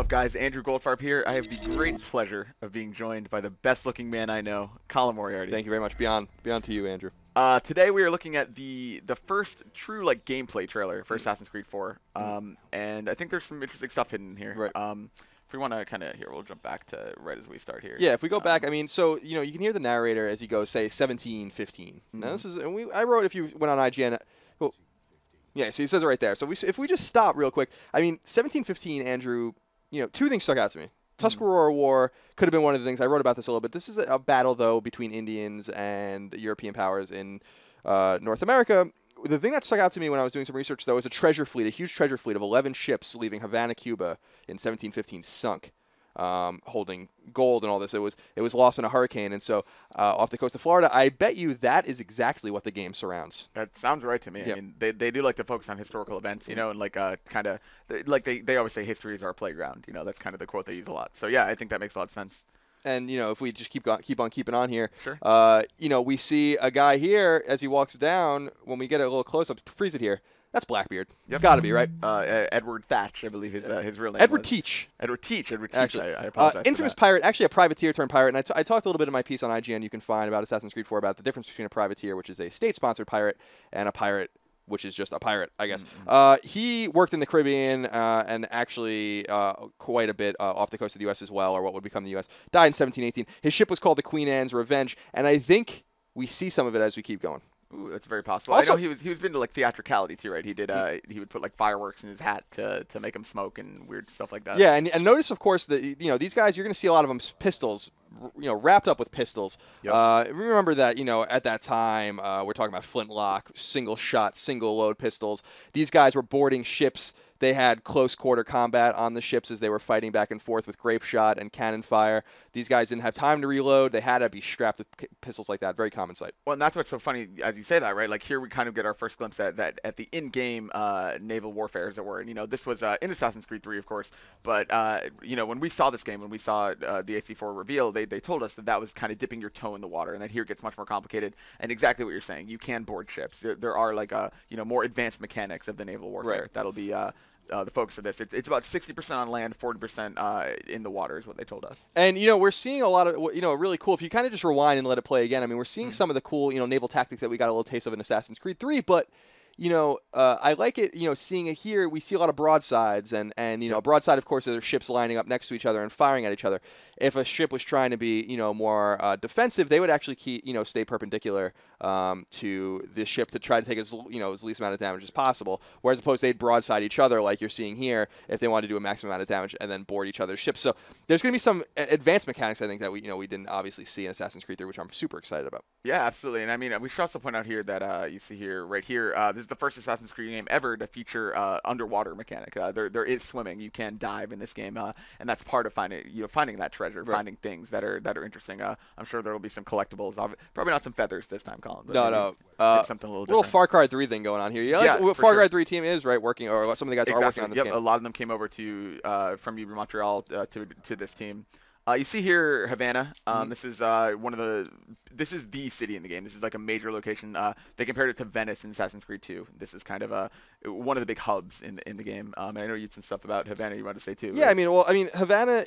up, guys? Andrew Goldfarb here. I have the great pleasure of being joined by the best-looking man I know, Colin Moriarty. Thank you very much. Beyond to you, Andrew. Today we are looking at the first true gameplay trailer for Assassin's Creed 4, and I think there's some interesting stuff hidden here. Right. If we want to kind of we'll jump back to right as we start here. Yeah, if we go back, I mean, so you can hear the narrator as he goes, say 1715. Now this is, and I wrote if you went on IGN. Well, yeah, so he says it right there. So if we just stop real quick, I mean, 1715, Andrew. Two things stuck out to me. Tuscarora War could have been one of the things. I wrote about this a little bit. This is a battle, though, between Indians and European powers in North America. The thing that stuck out to me when I was doing some research, though, is a treasure fleet, a huge treasure fleet of 11 ships leaving Havana, Cuba in 1715 sunk, holding gold and all this. It was lost in a hurricane, and so off the coast of Florida. I bet you that is exactly what the game surrounds. That sounds right to me. Yep. I mean, they do like to focus on historical events, and kind of like they always say history is our playground. That's kind of the quote they use a lot. So yeah, I think that makes a lot of sense. And if we just keep on keeping on here, Sure. We see a guy here as he walks down. When we get a little close up, freeze it here. That's Blackbeard. Yep. It's got to be, right? Edward Thatch, I believe his real name. Edward was. Teach. Edward Teach. Actually, I apologize. Infamous pirate, actually a privateer turned pirate. And I talked a little bit in my piece on IGN. You can find about Assassin's Creed 4 about the difference between a privateer, which is a state-sponsored pirate, and a pirate, which is just a pirate, I guess. He worked in the Caribbean and actually quite a bit off the coast of the U.S. as well, or what would become the U.S. Died in 1718. His ship was called the Queen Anne's Revenge, and I think we see some of it as we keep going. Ooh, that's very possible. Also, I know he was into theatricality too, right? He did he would put fireworks in his hat to make him smoke and weird stuff like that. Yeah, and notice of course that these guys, you're going to see a lot of them pistols, wrapped up with pistols. Yep. Remember that at that time we're talking about flintlock, single shot, single load pistols. These guys were boarding ships. They had close quarter combat on the ships as they were fighting back and forth with grape shot and cannon fire. These guys didn't have time to reload. They had to be strapped with pistols like that. Very common sight. Well, and that's what's so funny as you say that, right? Here we kind of get our first glimpse at the in-game naval warfare, as it were. And this was in Assassin's Creed 3, of course. But when we saw this game, when we saw the AC4 reveal, they told us that was kind of dipping your toe in the water, and that here it gets much more complicated. And exactly what you're saying, you can board ships. There are more advanced mechanics of the naval warfare. Right. That'll be the focus of this. It's about 60% on land, 40% in the water is what they told us. And we're seeing a lot of really cool. If you kind of just rewind and let it play again, I mean, we're seeing some of the cool naval tactics that we got a little taste of in Assassin's Creed 3, but I like it, seeing it here. We see a lot of broadsides, and a broadside, of course, are ships lining up next to each other and firing at each other. If a ship was trying to be, more defensive, they would actually stay perpendicular to the ship to try to take as least amount of damage as possible. Whereas opposed, they'd broadside each other, like you're seeing here, if they wanted to do a maximum amount of damage and then board each other's ships. So there's going to be some advanced mechanics, I think, that we didn't obviously see in Assassin's Creed 3, which I'm super excited about. Yeah, absolutely. And I mean, we should also point out here that you see here, right here, this is the first Assassin's Creed game ever to feature underwater mechanic. There is swimming. You can dive in this game, and that's part of finding that treasure, right. Finding things that are interesting. I'm sure there will be some collectibles. Probably not some feathers this time, Colin. But no. Something a little different. Far Far Cry 3 thing going on here. Far Cry 3 team is working, or some of the guys are working on this game. A lot of them came over from Montreal to this team. You see here Havana. This is this is the city in the game. This is like a major location. They compared it to Venice in Assassin's Creed 2. This is kind of one of the big hubs in the game. And I know you had some stuff about Havana you wanted to say too. Yeah, right? I mean Havana.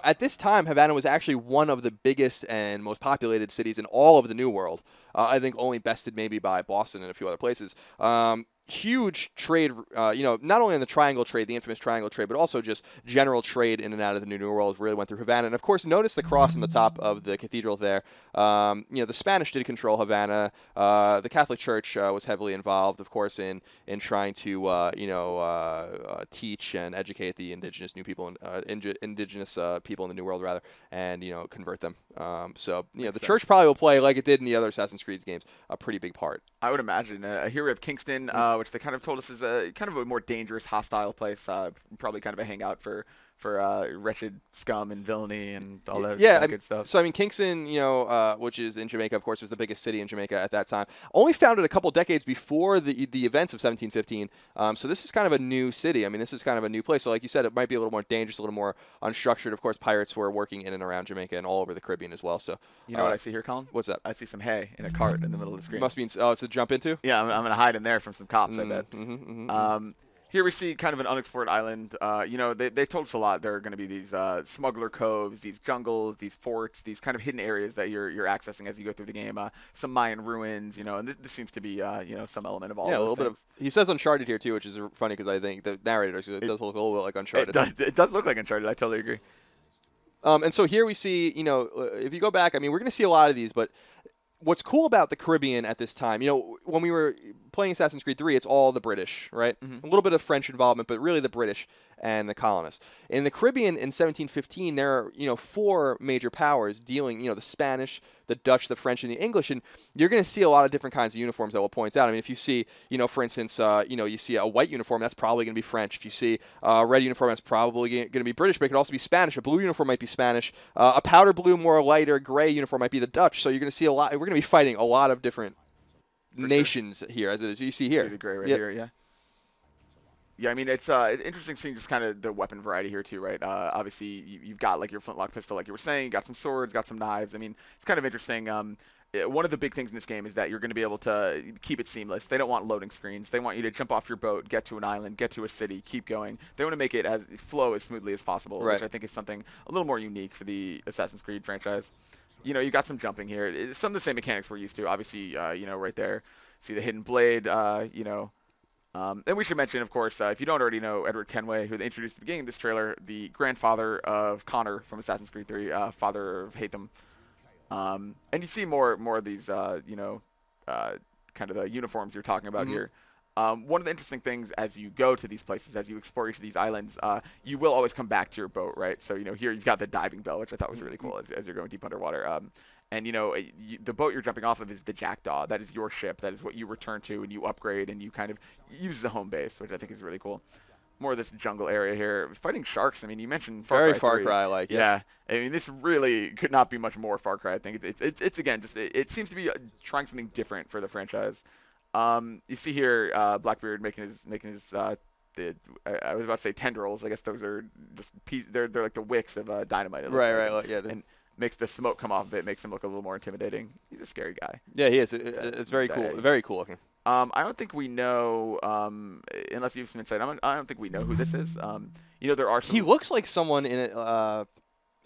At this time, Havana was actually one of the biggest and most populated cities in all of the New World. I think only bested maybe by Boston and a few other places. Huge trade, not only in the triangle trade, the infamous triangle trade, but also just general trade in and out of the New World really went through Havana. And, of course, notice the cross on the top of the cathedral there. The Spanish did control Havana. The Catholic Church was heavily involved, of course, in trying to, teach and educate the indigenous people in the New World, rather, and, convert them. The church probably will play, like it did in the other Assassin's Creed games, a pretty big part. I would imagine. Here we have Kingston, which they kind of told us is a kind of a more dangerous, hostile place. Probably kind of a hangout for wretched scum and villainy and all that, good stuff. So, I mean, Kingston, which is in Jamaica, of course, was the biggest city in Jamaica at that time. Only founded a couple decades before the events of 1715. So this is kind of a new city. I mean, this is kind of a new place. So like you said, it might be a little more dangerous, a little more unstructured. Of course, pirates were working in and around Jamaica and all over the Caribbean as well. So you know what I see here, Colin? What's that? I see some hay in a cart in the middle of the screen. Must be. It's a jump into? Yeah, I'm going to hide in there from some cops, I bet. Here we see kind of an unexplored island. They told us a lot. There are going to be these smuggler coves, these jungles, these forts, these kind of hidden areas that you're accessing as you go through the game. Some Mayan ruins, and this seems to be some element of all. Yeah, of a those little bit things. of. He says Uncharted here too, which is funny because I think the narrator it does look a little bit like Uncharted. It does look like Uncharted. I totally agree. And so here we see, if you go back, I mean, we're going to see a lot of these, but what's cool about the Caribbean at this time, when we were playing Assassin's Creed 3, it's all the British, right? Mm-hmm. A little bit of French involvement, but really the British and the colonists. In the Caribbean in 1715, there are, 4 major powers dealing, the Spanish, the Dutch, the French, and the English, and you're going to see a lot of different kinds of uniforms that we'll point out. I mean, if you see, for instance, you see a white uniform, that's probably going to be French. If you see a red uniform, that's probably going to be British, but it could also be Spanish. A blue uniform might be Spanish. A powder blue, more lighter gray uniform might be the Dutch. So you're going to see a lot. We're going to be fighting a lot of different nations here, as it is. You see here. See the gray right here, yeah. Yeah, I mean, it's interesting seeing just kind of the weapon variety here, too, right? Obviously, you've got, like, your flintlock pistol, like you were saying. You got some swords, got some knives. I mean, it's kind of interesting. One of the big things in this game is that you're going to be able to keep it seamless. They don't want loading screens. They want you to jump off your boat, get to an island, get to a city, keep going. They want to make it flow as smoothly as possible, right. Which I think is something a little more unique for the Assassin's Creed franchise. You got some jumping here. It's some of the same mechanics we're used to. Obviously, right there, see the hidden blade, and we should mention, of course, if you don't already know Edward Kenway, who they introduced at the beginning of this trailer, the grandfather of Connor from Assassin's Creed 3, father of Haytham. And you see more of these, kind of the uniforms you're talking about here. One of the interesting things as you go to these places, as you explore each of these islands, you will always come back to your boat, right? So, here you've got the diving bell, which I thought was really cool as you're going deep underwater. And, the boat you're jumping off of is the Jackdaw. That is your ship. That is what you return to and you upgrade and you kind of use as a home base, which I think is really cool. More of this jungle area here. Fighting sharks, I mean, you mentioned Far Cry 3. Far Cry, like, yes. Yeah. I mean, this really could not be much more Far Cry. I think it's again, just it seems to be trying something different for the franchise. You see here Blackbeard making his I was about to say tendrils. I guess those are just they're like the wicks of dynamite. Right, yeah. And makes the smoke come off of it, makes him look a little more intimidating. He's a scary guy. Yeah, he is. It's very cool. Very cool looking. I don't think we know, unless you have some insight. I don't think we know who this is. There are some. He looks like someone in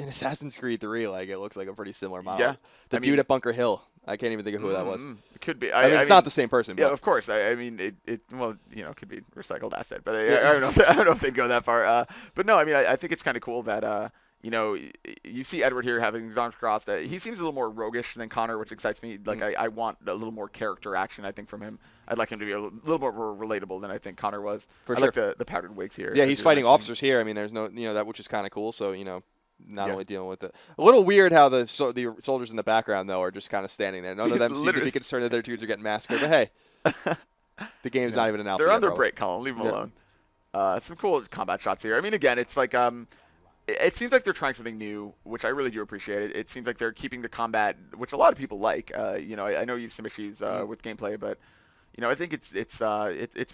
Assassin's Creed 3. Like, it looks like a pretty similar model. Yeah, the dude at Bunker Hill. I can't even think of who that was. It could be. I mean, it's not the same person. Yeah, but. of course. I mean, it could be recycled asset, but I don't know if they'd go that far. But no, I mean, I think it's kind of cool that. You see Edward here having his arms crossed. He seems a little more roguish than Connor, which excites me. Like, I want a little more character action, I think, from him. I'd like him to be a little more relatable than I think Connor was. For I sure. like the powdered wigs here. Yeah, he's fighting officers here. I mean, there's no, that which is kind of cool. So, not only dealing with it. A little weird how the soldiers in the background, though, are just kind of standing there. None of them seem to be concerned that their dudes are getting massacred. But, hey, the game's not even an alpha. They're under break, Colin. Leave them alone. Some cool combat shots here. I mean, again, it's like it seems like they're trying something new, which I really do appreciate. It seems like they're keeping the combat, which a lot of people like. I know you have some issues with gameplay, but I think it's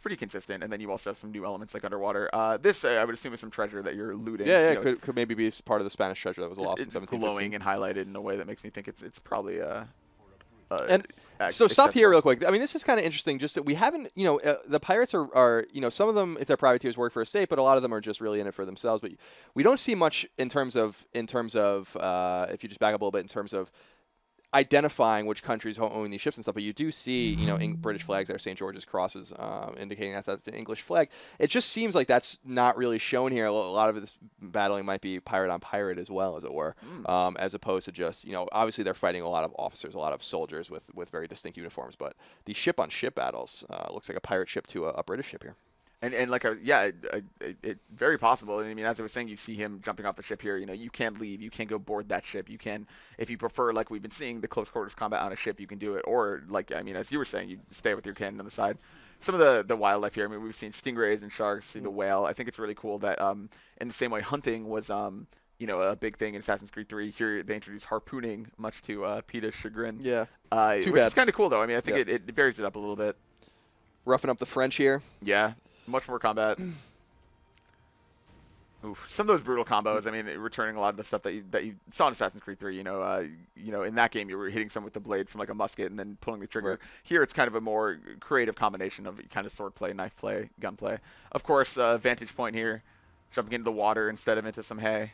pretty consistent. And then you also have some new elements like underwater. This I would assume is some treasure that you're looting. Yeah, could maybe be part of the Spanish treasure that was lost in 1715. Glowing and highlighted in a way that makes me think it's probably so stop here real quick. I mean, this is kind of interesting. Just that we haven't, the pirates are, some of them, if they're privateers, work for a state, but a lot of them are just really in it for themselves. But we don't see much in terms of, if you just back up a little bit, in terms of identifying which countries own these ships and stuff. But you do see, British flags there, St. George's crosses, indicating that's an English flag. It just seems like that's not really shown here. A lot of this battling might be pirate on pirate as well, as it were, as opposed to just, obviously they're fighting a lot of officers, a lot of soldiers with very distinct uniforms. But these ship on ship battles looks like a pirate ship to a British ship here. And like it's very possible. And I mean, as I was saying, you see him jumping off the ship here. You can't leave. You can't go board that ship. You can, if you prefer, like we've been seeing, the close quarters combat on a ship, you can do it. Or like, I mean, as you were saying, you stay with your cannon on the side. Some of the wildlife here. I mean, we've seen stingrays and sharks, see the whale. I think it's really cool that in the same way hunting was a big thing in Assassin's Creed 3. Here they introduced harpooning, much to PETA's chagrin. Yeah. Which is kind of cool though. I mean, I think it varies it up a little bit. Roughing up the French here. Yeah. Much more combat. Oof. Some of those brutal combos. I mean, returning a lot of the stuff that you saw in Assassin's Creed 3. In that game you were hitting someone with the blade from like a musket and then pulling the Right. trigger. Here it's kind of a more creative combination of kind of sword play, knife play, gun play. Of course, vantage point here, jumping into the water instead of into some hay.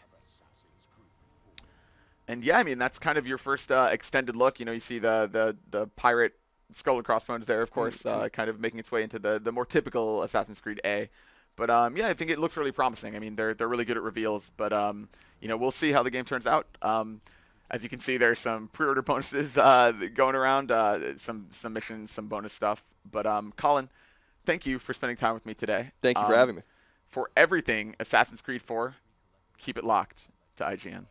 And yeah, I mean that's kind of your first extended look. You see the pirate skull and crossbones there, of course, kind of making its way into the more typical Assassin's Creed A. But yeah, I think it looks really promising. I mean, they're really good at reveals, but we'll see how the game turns out. As you can see, there's some pre-order bonuses going around, some missions, some bonus stuff. But Colin, thank you for spending time with me today. Thank you for having me. For everything Assassin's Creed 4, keep it locked to IGN.